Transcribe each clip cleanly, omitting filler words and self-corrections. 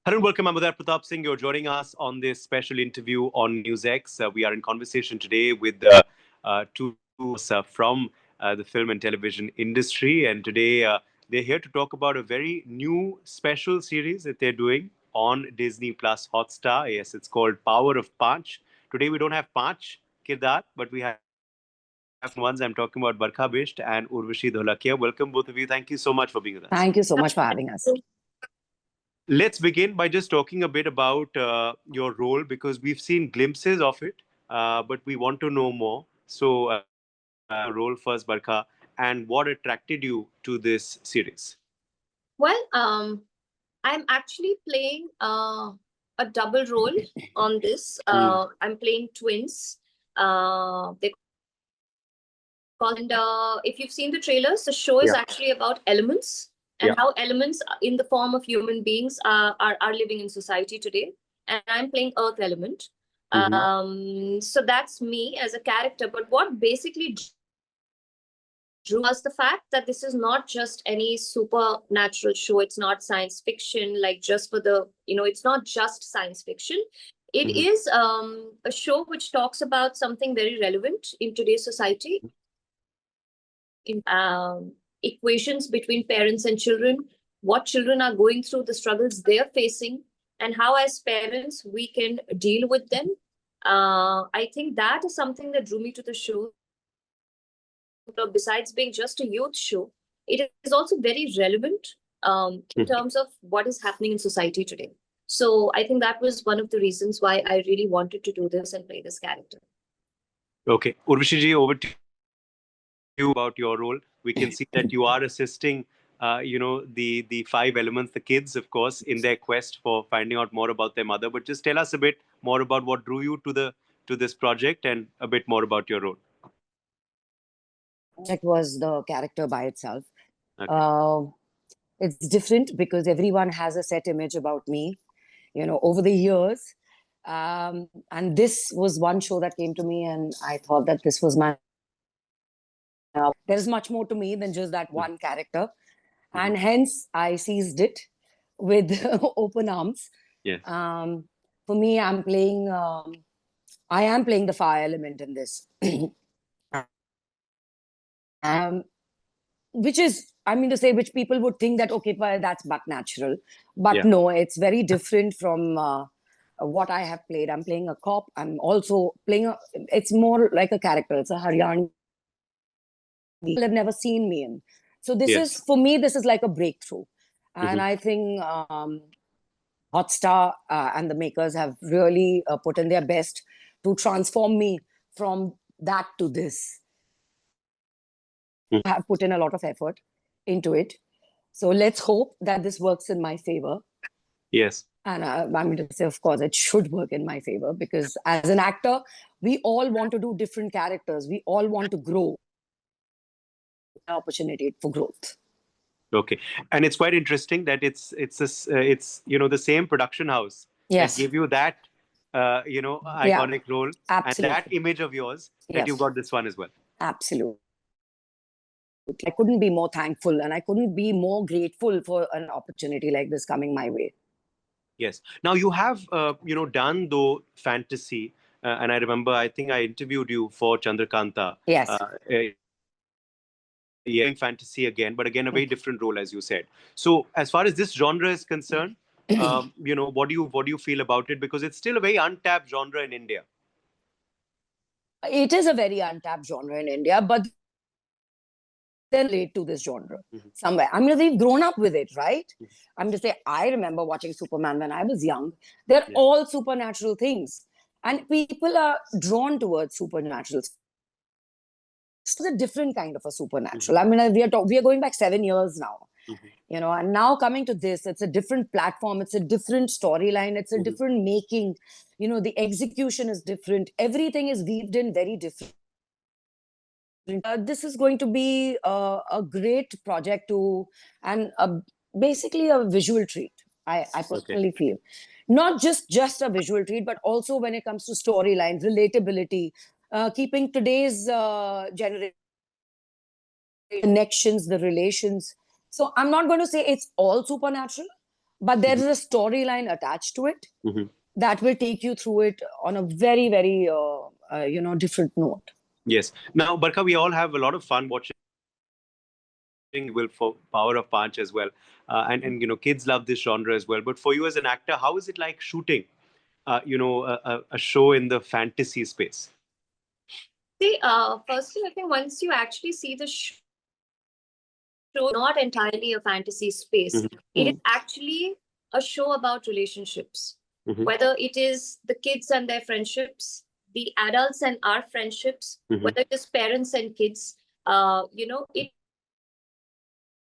Hello and welcome. I'm Uday Pratap Singh. You're joining us on this special interview on NewsX. We are in conversation today with two from the film and television industry. And today they're here to talk about a very new special series that they're doing on Disney Plus Hotstar. Yes, it's called Power of Paanch. Today we don't have Paanch Kirdar, but we have ones. I'm talking about Barkha Bisht and Urvashi Dholakia. Welcome, both of you. Thank you so much for being with us. Thank you so much for having us. Let's begin by just talking a bit about your role, because we've seen glimpses of it, but we want to know more. So, role first, Barkha, and what attracted you to this series? Well, I'm actually playing a double role on this. I'm playing twins. They and if you've seen the trailers, the show is actually about elements. And how elements in the form of human beings are living in society today. And I'm playing Earth element. So that's me as a character. But what basically drew us the fact that this is not just any supernatural show. It's not science fiction, like just for the, it's not just science fiction. It is a show which talks about something very relevant in today's society. In equations between parents and children, what children are going through, the struggles they're facing, and how as parents we can deal with them. I think that is something that drew me to the show. Besides being just a youth show, it is also very relevant in terms of what is happening in society today. So I think that was one of the reasons why I really wanted to do this and play this character. Okay, Urvashi ji, over to you about your role. We can see that you are assisting, the five elements, the kids, of course, in their quest for finding out more about their mother. But just tell us a bit more about what drew you to this project, and a bit more about your role. It was the character by itself. Okay. It's different because everyone has a set image about me, over the years. And this was one show that came to me, and I thought that this was my... there's much more to me than just that one character. And hence, I seized it with open arms. Yes. For me, I am playing the fire element in this. Which is, which people would think that, okay, well, that's but natural. But no, it's very different from what I have played. I'm playing a cop. I'm also playing it's more like a character. It's a Haryana. People have never seen me in. So this is, for me, this is like a breakthrough. And I think Hotstar and the makers have really put in their best to transform me from that to this. I have put in a lot of effort into it. So let's hope that this works in my favor. Yes. And I'm going to say, of course, it should work in my favor, because as an actor, we all want to do different characters. We all want to grow. Opportunity for growth. Okay, and it's quite interesting that it's the same production house that gave you that iconic role. Absolutely. And that image of yours that you got this one as well. Absolutely. I couldn't be more thankful, and I couldn't be more grateful for an opportunity like this coming my way. Yes. Now you have done though fantasy, and I remember, I think I interviewed you for Chandrakanta. Yes. Fantasy again, but again a very different role, as you said. So as far as this genre is concerned, what do you feel about it? Because it's still a very untapped genre in India. It is a very untapped genre in India, but then relate to this genre somewhere. They've grown up with it, right? I'm to say, I remember watching Superman when I was young. They're all supernatural things, and people are drawn towards supernatural. It's a different kind of a supernatural. We are going back 7 years now, and now coming to this, it's a different platform. It's a different storyline. It's a different making. The execution is different. Everything is weaved in very different. This is going to be a great project and basically a visual treat. I personally feel. Not just a visual treat, but also when it comes to storylines, relatability, keeping today's generation connections, the relations. So I'm not going to say it's all supernatural, but there is a storyline attached to it that will take you through it on a very, very, different note. Yes. Now, Barkha, we all have a lot of fun watching for Power of Paanch as well. And kids love this genre as well. But for you as an actor, how is it like shooting, a show in the fantasy space? See, firstly, I think once you actually see the show, not entirely a fantasy space. It is actually a show about relationships, whether it is the kids and their friendships, the adults and our friendships, whether it is parents and kids, it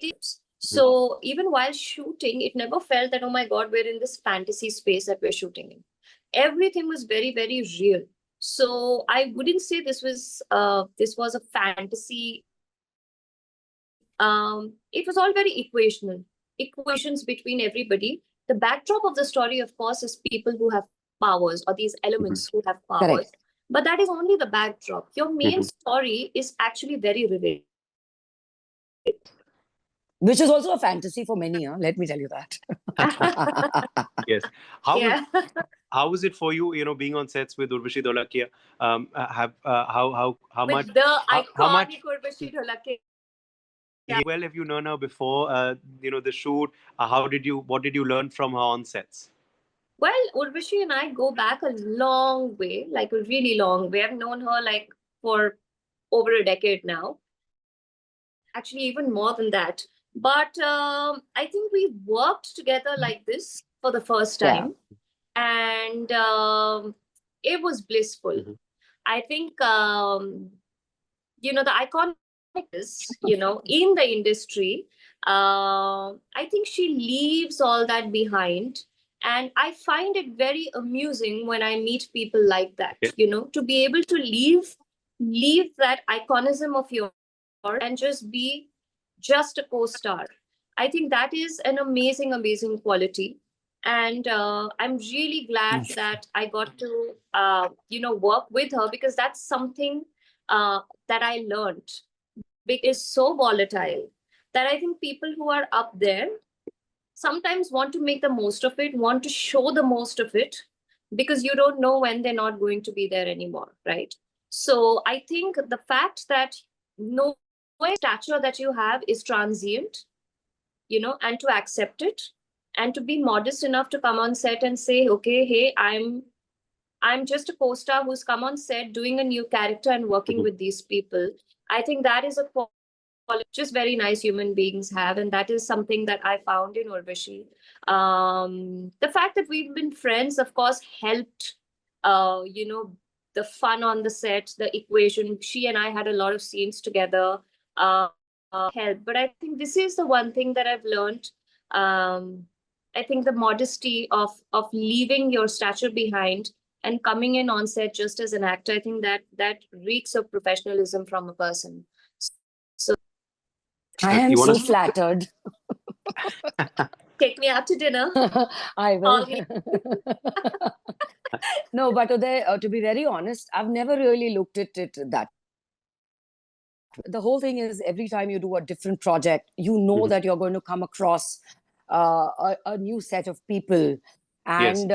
is. So even while shooting, it never felt that, oh my God, we're in this fantasy space that we're shooting in. Everything was very, very real. So I wouldn't say this was a fantasy. It was all very equations between everybody. The backdrop of the story, of course, is people who have powers, or these elements who have powers. Correct. But that is only the backdrop. Your main story is actually very relatable. Which is also a fantasy for many, let me tell you that. Yes. How was it for you, being on sets with Urvashi Dholakia? How with much the how iconic much Urvashi Dholakia. well have you known her before the shoot? What did you learn from her on sets? Well, Urvashi and I go back a long way, like a really long way. I've known her like for over a decade now. Actually, even more than that. But I think we worked together like this for the first time. And it was blissful. I think, the iconic is, in the industry, I think she leaves all that behind. And I find it very amusing when I meet people like that, to be able to leave that iconism of yours and just be just a co-star. I think that is an amazing, amazing quality. And I'm really glad that I got to, work with her, because that's something that I learned. It is so volatile that I think people who are up there sometimes want to make the most of it, want to show the most of it, because you don't know when they're not going to be there anymore, right? So I think the fact that no stature that you have is transient, and to accept it, and to be modest enough to come on set and say, okay, hey, I'm just a co-star who's come on set doing a new character and working with these people. I think that is a quality just very nice human beings have, and that is something that I found in Urvashi. The fact that we've been friends, of course, helped, the fun on the set, the equation. She and I had a lot of scenes together, helped. But I think this is the one thing that I've learned. I think the modesty of leaving your stature behind and coming in on set just as an actor, I think that reeks of professionalism from a person. So I am so flattered. Take me out to dinner. I will. No, but to be very honest, I've never really looked at it that. The whole thing is, every time you do a different project, you know that you're going to come across a new set of people. And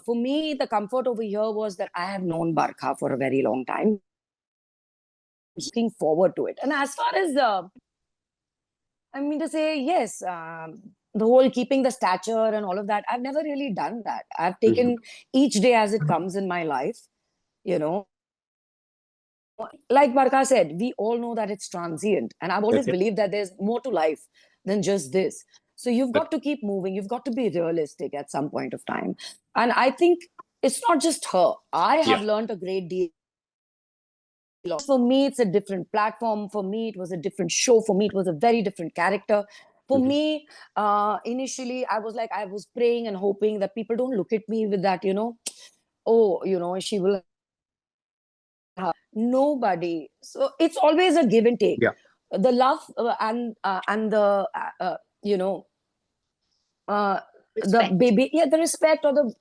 for me, the comfort over here was that I have known Barkha for a very long time. Looking forward to it. And as far as to say, yes, the whole keeping the stature and all of that, I've never really done that. I've taken each day as it comes in my life, Like Barkha said, we all know that it's transient. And I've always believed that there's more to life than just this. So you've got to keep moving. You've got to be realistic at some point of time. And I think it's not just her. I have learned a great deal. For me, it's a different platform. For me, it was a different show. For me, it was a very different character. For me, initially, I was praying and hoping that people don't look at me with that, she will have nobody. So it's always a give and take. The love and the, the baby, the respect, or the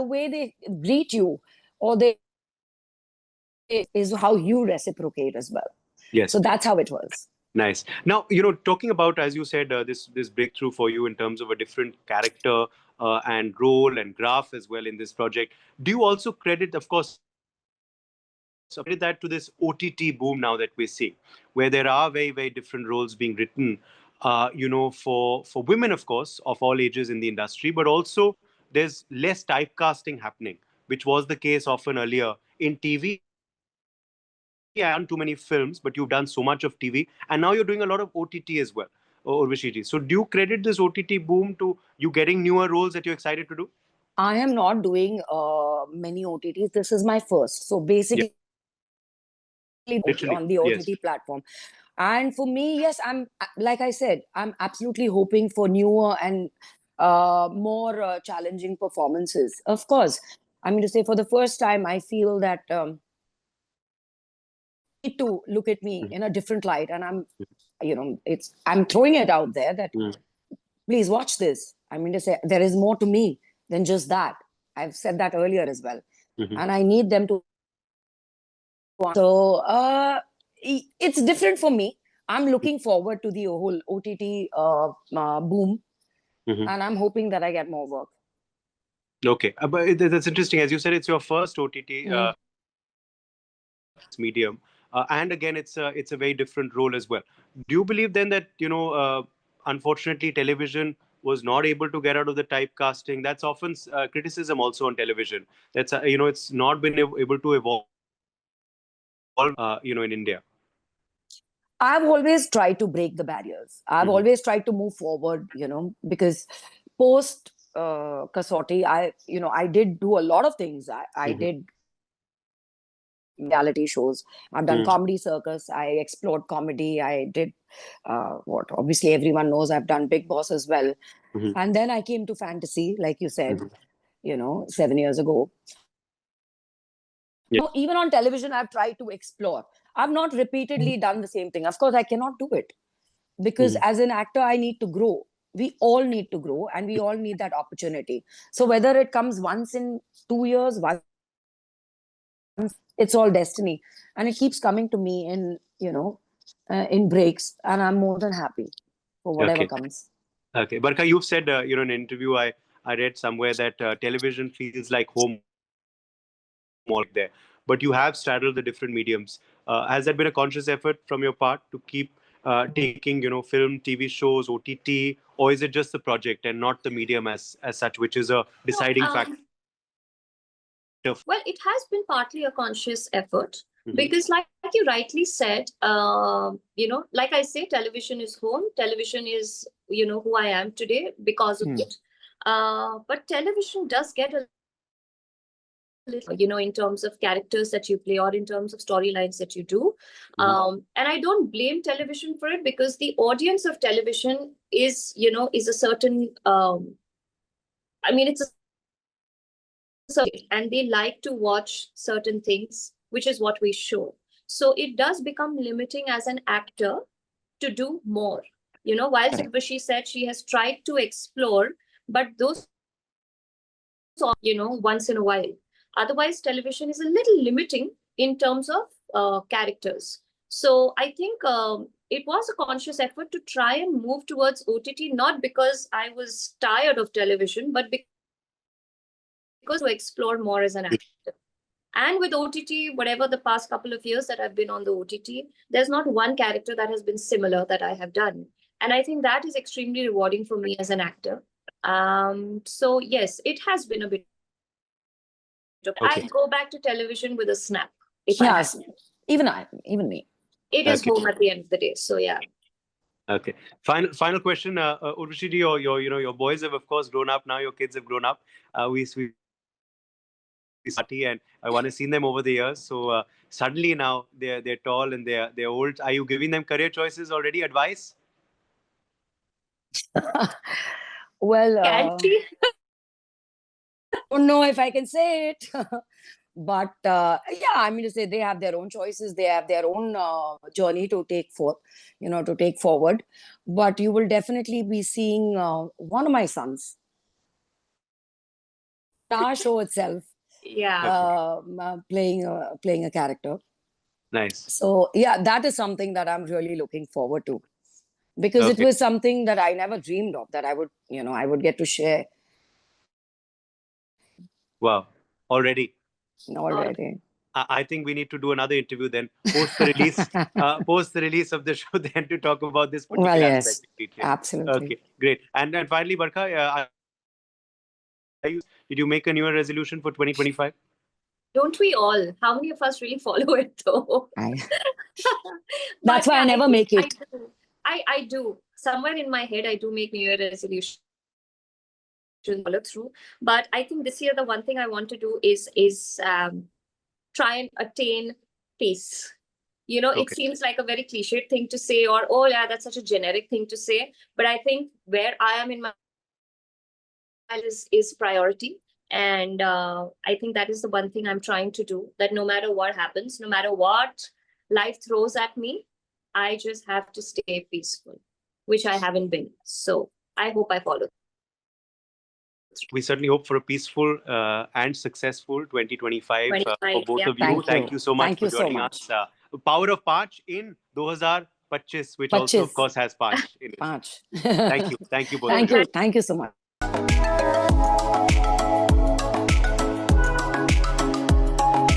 way they greet you, or they is how you reciprocate as well. Yes. So that's how it was. Nice. Now, talking about, as you said, this breakthrough for you in terms of a different character and role and graph as well in this project. Do you also credit, of course, credit that to this OTT boom now that we're seeing, where there are very, very different roles being written, for women, of course, of all ages in the industry, but also there's less typecasting happening, which was the case often earlier in TV. I haven't done too many films, but you've done so much of TV, and now you're doing a lot of OTT as well, Urvashi ji. So, do you credit this OTT boom to you getting newer roles that you're excited to do? I am not doing many OTTs. This is my first. So basically, Literally, on the yes. OTT platform. And for me, yes, I'm, like I said, I'm absolutely hoping for newer and more challenging performances. Of course, I mean to say, for the first time, I feel that need to look at me in a different light, and I'm throwing it out there that please watch this. I mean to say, there is more to me than just that. I've said that earlier as well, and I need them to. So it's different for me. I'm looking forward to the whole OTT boom, and I'm hoping that I get more work. Okay, but that's interesting. As you said, it's your first OTT medium, and again, it's a very different role as well. Do you believe then that unfortunately, television was not able to get out of the typecasting? That's often criticism also on television. That's it's not been able to evolve. In India. I've always tried to break the barriers. I've always tried to move forward, because post Kasauti, I did do a lot of things. I did reality shows. I've done comedy circus. I explored comedy. I did what obviously everyone knows. I've done Big Boss as well. And then I came to fantasy, like you said, 7 years ago. Yeah. Even on television, I've tried to explore. I've not repeatedly done the same thing. Of course, I cannot do it because as an actor, I need to grow. We all need to grow, and we all need that opportunity. So whether it comes once in 2 years, once, it's all destiny, and it keeps coming to me in breaks, and I'm more than happy for whatever comes. Okay, Barkha, you've said in an interview I read somewhere that television feels like home all there, but you have straddled the different mediums. Has that been a conscious effort from your part to keep taking film, TV shows, OTT, or is it just the project and not the medium as such, which is a deciding factor? Well, it has been partly a conscious effort because, like you rightly said, like I say, television is home. Television is, who I am today because of it. But television does get a little, in terms of characters that you play or in terms of storylines that you do. And I don't blame television for it because the audience of television is a certain, it's a and they like to watch certain things, which is what we show. So it does become limiting as an actor to do more. While Urvashi said she has tried to explore, but those, once in a while. Otherwise, television is a little limiting in terms of characters. So I think it was a conscious effort to try and move towards OTT, not because I was tired of television, but because to explore more as an actor. And with OTT, whatever the past couple of years that I've been on the OTT, there's not one character that has been similar that I have done. And I think that is extremely rewarding for me as an actor. So yes, it has been a bit. I'd go back to television with a snap. Yes, even me. It is home at the end of the day. So yeah. Okay. Final question, Urvashi, your boys have of course grown up now. Your kids have grown up. We party, and I want to see them over the years. So suddenly now they're tall and they're old. Are you giving them career choices already? Advice? Well, Can she? don't know if I can say it. But yeah, I mean to say they have their own choices. They have their own journey to take forward. But you will definitely be seeing one of my sons, our show itself, Yeah, playing a character. Nice. So yeah, that is something that I'm really looking forward to, because it Okay. was something that I never dreamed of, that I would, I would get to share Wow. Already. already. I think we need to do another interview then post the release of the show then to talk about this Well, particular yes, aspect in detail. absolutely. Okay, great. And finally, Barkha, did you make a New Year resolution for 2025? Don't we all? How many of us really follow it though? That's why I never think make it. I do. Somewhere in my head, I do make New Year resolutions follow through. But I think this year the one thing I want to do is try and attain peace. It seems like a very cliched thing to say, or oh yeah, that's such a generic thing to say. But I think where I am in my life is priority. And I think that is the one thing I'm trying to do, that no matter what happens, no matter what life throws at me, I just have to stay peaceful, which I haven't been. So I hope I follow. We certainly hope for a peaceful and successful 2025 for both of you. Thank you so much for joining us. Power of Paanch in 2025, which also, of course, has Paanch in it. Paanch. Thank you. Thank you both. Thank you so much.